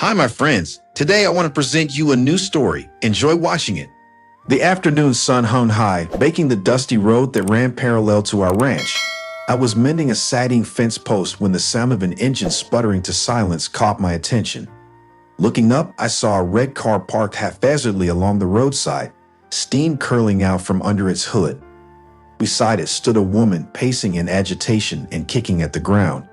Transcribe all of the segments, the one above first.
Hi, my friends. Today I want to present you a new story. Enjoy watching it. The afternoon sun hung high, baking the dusty road that ran parallel to our ranch. I was mending a sagging fence post when the sound of an engine sputtering to silence caught my attention. Looking up, I saw a red car parked haphazardly along the roadside, steam curling out from under its hood. Beside it stood a woman pacing in agitation and kicking at the ground.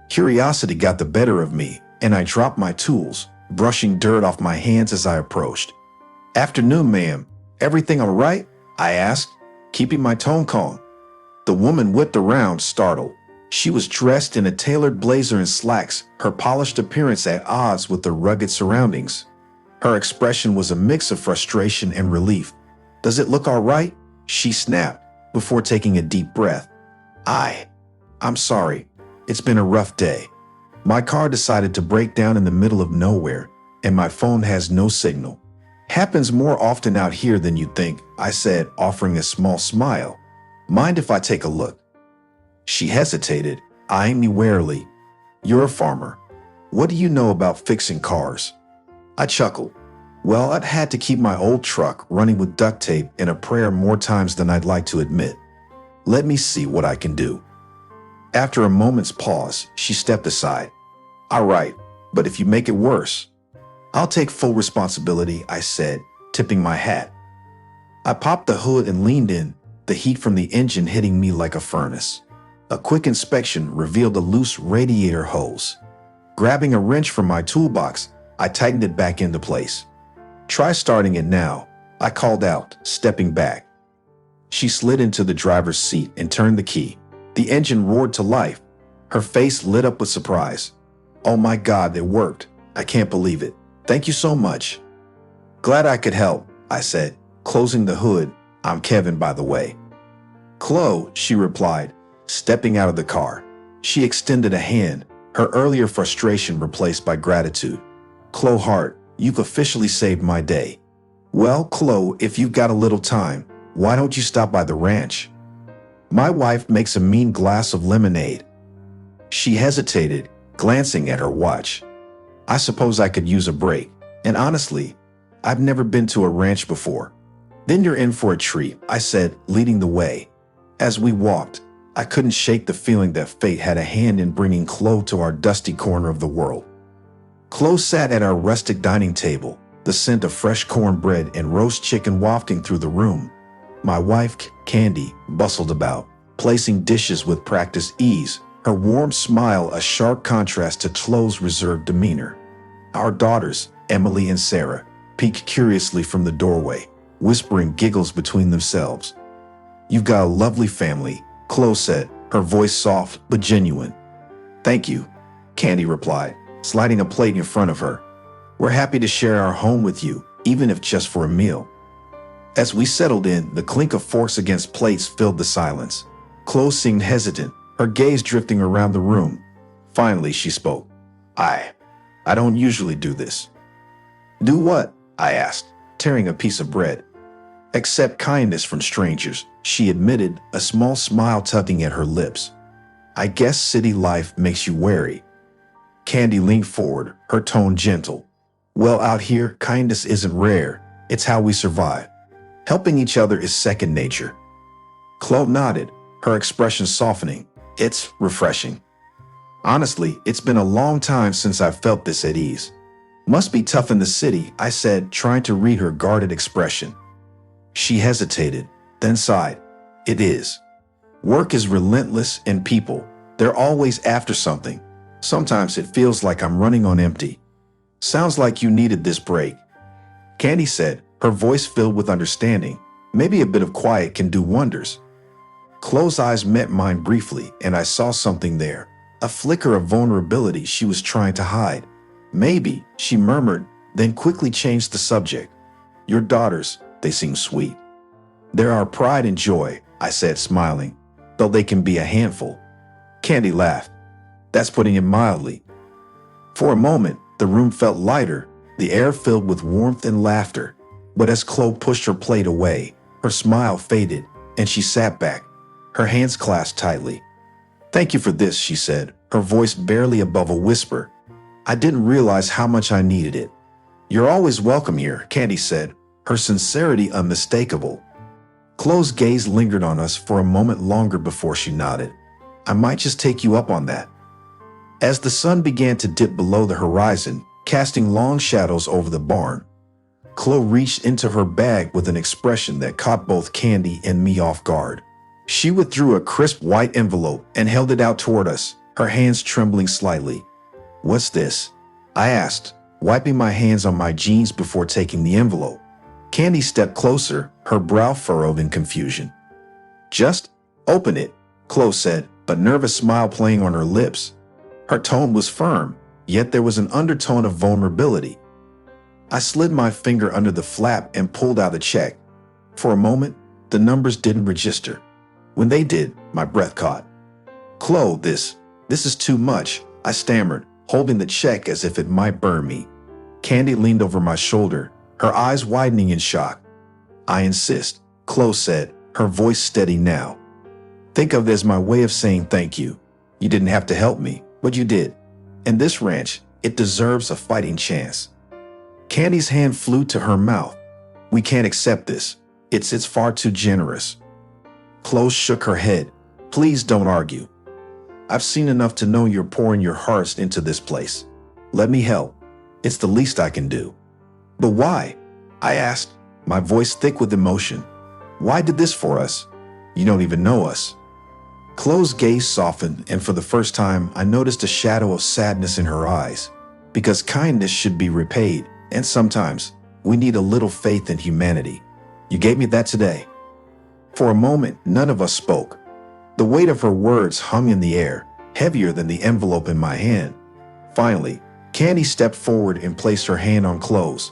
Curiosity got the better of me, and I dropped my tools, brushing dirt off my hands as I approached. "Afternoon, ma'am. Everything all right?" I asked, keeping my tone calm. The woman whipped around, startled. She was dressed in a tailored blazer and slacks, her polished appearance at odds with the rugged surroundings. Her expression was a mix of frustration and relief. "Does it look all right?" she snapped, before taking a deep breath. I'm sorry. It's been a rough day. My car decided to break down in the middle of nowhere, and my phone has no signal. Happens more often out here than you'd think, I said, offering a small smile. "Mind if I take a look?" She hesitated, eyeing me warily. "You're a farmer. What do you know about fixing cars?" I chuckled. Well, I'd had to keep my old truck running with duct tape and a prayer more times than I'd like to admit. "Let me see what I can do." After a moment's pause, she stepped aside. "All right, but if you make it worse." "I'll take full responsibility," I said, tipping my hat. I popped the hood and leaned in, the heat from the engine hitting me like a furnace. A quick inspection revealed a loose radiator hose. Grabbing a wrench from my toolbox, I tightened it back into place. "Try starting it now," I called out, stepping back. She slid into the driver's seat and turned the key. The engine roared to life. Her face lit up with surprise. "Oh my God, it worked. I can't believe it. Thank you so much." "Glad I could help," I said, closing the hood. "I'm Kevin, by the way." "Chloe," she replied, stepping out of the car. She extended a hand, her earlier frustration replaced by gratitude. "Chloe Hart, you've officially saved my day." "Well, Chloe, if you've got a little time, why don't you stop by the ranch? My wife makes a mean glass of lemonade." She hesitated, glancing at her watch. I suppose I could use a break, and honestly, I've never been to a ranch before. "Then you're in for a treat," I said, leading the way. As we walked, I couldn't shake the feeling that fate had a hand in bringing Chloe to our dusty corner of the world. Chloe sat at our rustic dining table, the scent of fresh cornbread and roast chicken wafting through the room. My wife, Candy, bustled about, placing dishes with practiced ease, her warm smile a sharp contrast to Chloe's reserved demeanor. Our daughters, Emily and Sarah, peeked curiously from the doorway, whispering giggles between themselves. "You've got a lovely family," Chloe said, her voice soft but genuine. "Thank you," Candy replied, sliding a plate in front of her. "We're happy to share our home with you, even if just for a meal." As we settled in, the clink of forks against plates filled the silence. Chloe seemed hesitant, her gaze drifting around the room. Finally, she spoke. I don't usually do this." "Do what?" I asked, tearing a piece of bread. "Accept kindness from strangers," she admitted, a small smile tugging at her lips. "I guess city life makes you wary." Candy leaned forward, her tone gentle. "Well, out here, kindness isn't rare. It's how we survive. Helping each other is second nature." Chloe nodded, her expression softening. "It's refreshing. Honestly, it's been a long time since I've felt this at ease." "Must be tough in the city," I said, trying to read her guarded expression. She hesitated, then sighed. "It is. Work is relentless, and people, they're always after something. Sometimes it feels like I'm running on empty." "Sounds like you needed this break," Candy said, her voice filled with understanding. "Maybe a bit of quiet can do wonders." Chloe's eyes met mine briefly, and I saw something there, a flicker of vulnerability she was trying to hide. "Maybe," she murmured, then quickly changed the subject. "Your daughters, they seem sweet." "They're our pride and joy," I said, smiling, "though they can be a handful." Candy laughed. "That's putting it mildly." For a moment, the room felt lighter, the air filled with warmth and laughter. But as Chloe pushed her plate away, her smile faded, and she sat back, her hands clasped tightly. "Thank you for this," she said, her voice barely above a whisper. I didn't realize how much I needed it. You're always welcome here, Candy said, her sincerity unmistakable. Chloe's gaze lingered on us for a moment longer before she nodded. I might just take you up on that. As the sun began to dip below the horizon, casting long shadows over the barn, Chloe reached into her bag with an expression that caught both Candy and me off guard. She withdrew a crisp white envelope and held it out toward us, her hands trembling slightly. "What's this?" I asked, wiping my hands on my jeans before taking the envelope. Candy stepped closer, her brow furrowed in confusion. "Just open it," Chloe said, a nervous smile playing on her lips. Her tone was firm, yet there was an undertone of vulnerability. I slid my finger under the flap and pulled out a check. For a moment, the numbers didn't register. When they did, my breath caught. "Chloe, this is too much," I stammered, holding the check as if it might burn me. Candy leaned over my shoulder, her eyes widening in shock. "I insist," Chloe said, her voice steady now. "Think of it as my way of saying thank you. You didn't have to help me, but you did. And this ranch, it deserves a fighting chance." Candy's hand flew to her mouth. "We can't accept this. It's far too generous." Chloe shook her head. "Please don't argue. I've seen enough to know you're pouring your hearts into this place. Let me help. It's the least I can do." "But why?" I asked, my voice thick with emotion. "Why did this for us? You don't even know us." Chloe's gaze softened, and for the first time, I noticed a shadow of sadness in her eyes. Because kindness should be repaid, and sometimes we need a little faith in humanity. You gave me that today. For a moment, none of us spoke. The weight of her words hung in the air, heavier than the envelope in my hand. Finally, Candy stepped forward and placed her hand on Chloe's.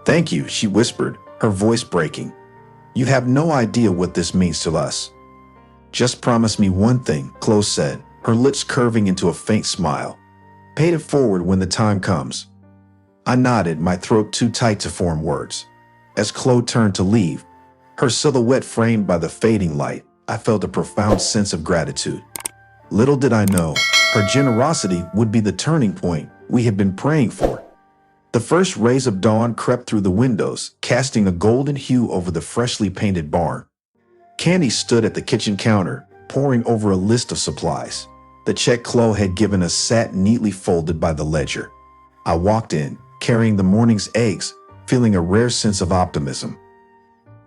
"Thank you," she whispered, her voice breaking. "You have no idea what this means to us." "Just promise me one thing," Chloe said, her lips curving into a faint smile. "Pay it forward when the time comes." I nodded, my throat too tight to form words. As Chloe turned to leave, her silhouette framed by the fading light, I felt a profound sense of gratitude. Little did I know, her generosity would be the turning point we had been praying for. The first rays of dawn crept through the windows, casting a golden hue over the freshly painted barn. Candy stood at the kitchen counter, poring over a list of supplies. The check Chloe had given us sat neatly folded by the ledger. I walked in, carrying the morning's eggs, feeling a rare sense of optimism.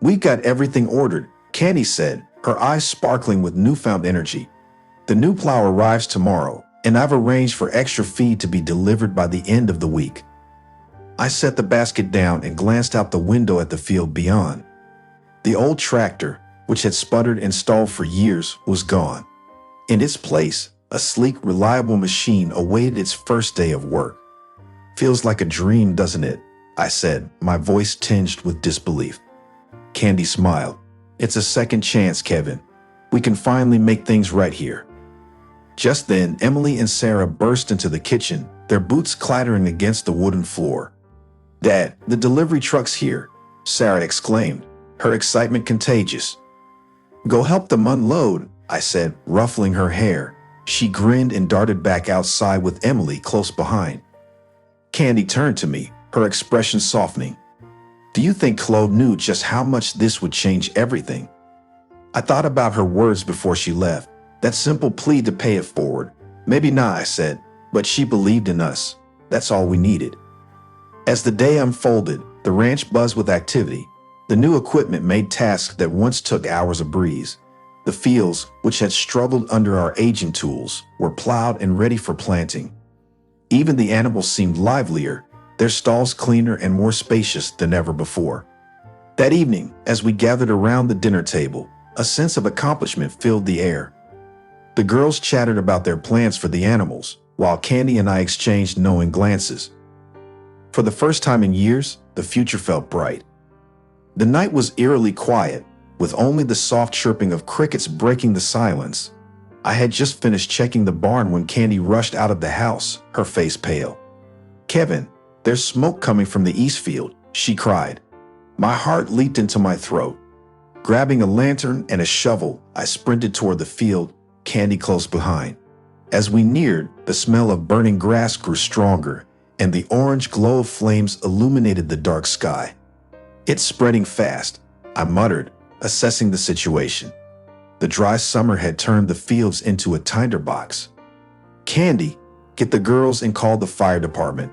"We've got everything ordered," Candy said, her eyes sparkling with newfound energy. "The new plow arrives tomorrow, and I've arranged for extra feed to be delivered by the end of the week." I set the basket down and glanced out the window at the field beyond. The old tractor, which had sputtered and stalled for years, was gone. In its place, a sleek, reliable machine awaited its first day of work. "Feels like a dream, doesn't it?" I said, my voice tinged with disbelief. Candy smiled. "It's a second chance, Kevin. We can finally make things right here." Just then, Emily and Sarah burst into the kitchen, their boots clattering against the wooden floor. "Dad, the delivery truck's here," Sarah exclaimed, her excitement contagious. "Go help them unload," I said, ruffling her hair. She grinned and darted back outside with Emily close behind. Candy turned to me, her expression softening. "Do you think Chloe knew just how much this would change everything?" I thought about her words before she left, that simple plea to pay it forward. "Maybe not," I said, "but she believed in us. That's all we needed." As the day unfolded, the ranch buzzed with activity. The new equipment made tasks that once took hours a breeze. The fields, which had struggled under our aging tools, were plowed and ready for planting. Even the animals seemed livelier, their stalls cleaner and more spacious than ever before. That evening, as we gathered around the dinner table, a sense of accomplishment filled the air. The girls chattered about their plans for the animals, while Candy and I exchanged knowing glances. For the first time in years, the future felt bright. The night was eerily quiet, with only the soft chirping of crickets breaking the silence. I had just finished checking the barn when Candy rushed out of the house, her face pale. "Kevin, there's smoke coming from the east field," she cried. My heart leaped into my throat. Grabbing a lantern and a shovel, I sprinted toward the field, Candy close behind. As we neared, the smell of burning grass grew stronger, and the orange glow of flames illuminated the dark sky. "It's spreading fast," I muttered, assessing the situation. The dry summer had turned the fields into a tinderbox. "Candy, get the girls and call the fire department.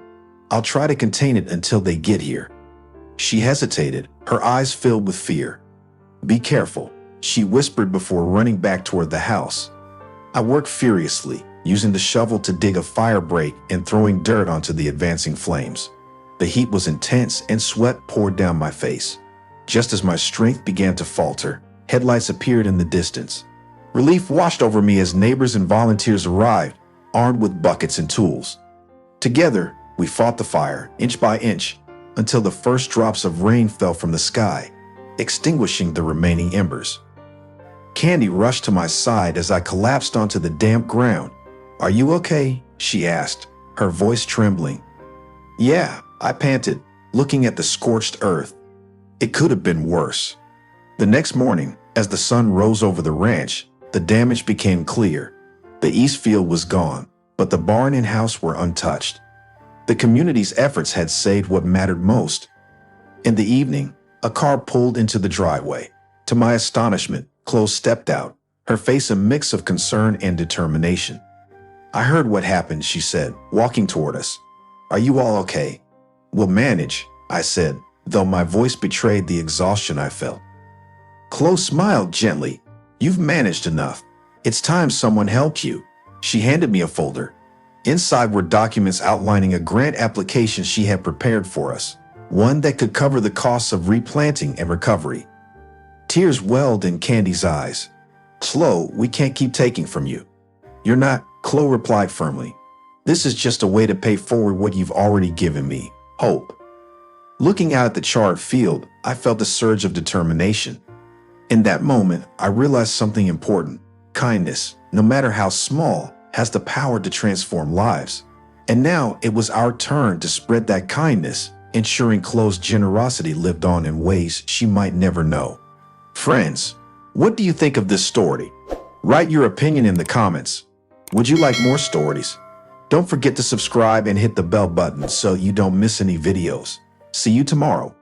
I'll try to contain it until they get here." She hesitated, her eyes filled with fear. "Be careful," she whispered before running back toward the house. I worked furiously, using the shovel to dig a fire break and throwing dirt onto the advancing flames. The heat was intense and sweat poured down my face. Just as my strength began to falter, headlights appeared in the distance. Relief washed over me as neighbors and volunteers arrived, armed with buckets and tools. Together, we fought the fire, inch by inch, until the first drops of rain fell from the sky, extinguishing the remaining embers. Candy rushed to my side as I collapsed onto the damp ground. "Are you okay?" she asked, her voice trembling. "Yeah," I panted, looking at the scorched earth. It could have been worse. The next morning, as the sun rose over the ranch, the damage became clear. The east field was gone, but the barn and house were untouched. The community's efforts had saved what mattered most. In the evening, a car pulled into the driveway. To my astonishment, Chloe stepped out, her face a mix of concern and determination. "I heard what happened," she said, walking toward us. "Are you all okay?" "We'll manage," I said, though my voice betrayed the exhaustion I felt. Chloe smiled gently. "You've managed enough. It's time someone helped you." She handed me a folder. Inside were documents outlining a grant application she had prepared for us, one that could cover the costs of replanting and recovery. Tears welled in Candy's eyes. "Chloe, we can't keep taking from you." "You're not," Chloe replied firmly. "This is just a way to pay forward what you've already given me, hope." Looking out at the charred field, I felt a surge of determination. In that moment, I realized something important. Kindness, no matter how small, has the power to transform lives. And now it was our turn to spread that kindness, ensuring Chloe's generosity lived on in ways she might never know. Friends, what do you think of this story? Write your opinion in the comments. Would you like more stories? Don't forget to subscribe and hit the bell button so you don't miss any videos. See you tomorrow.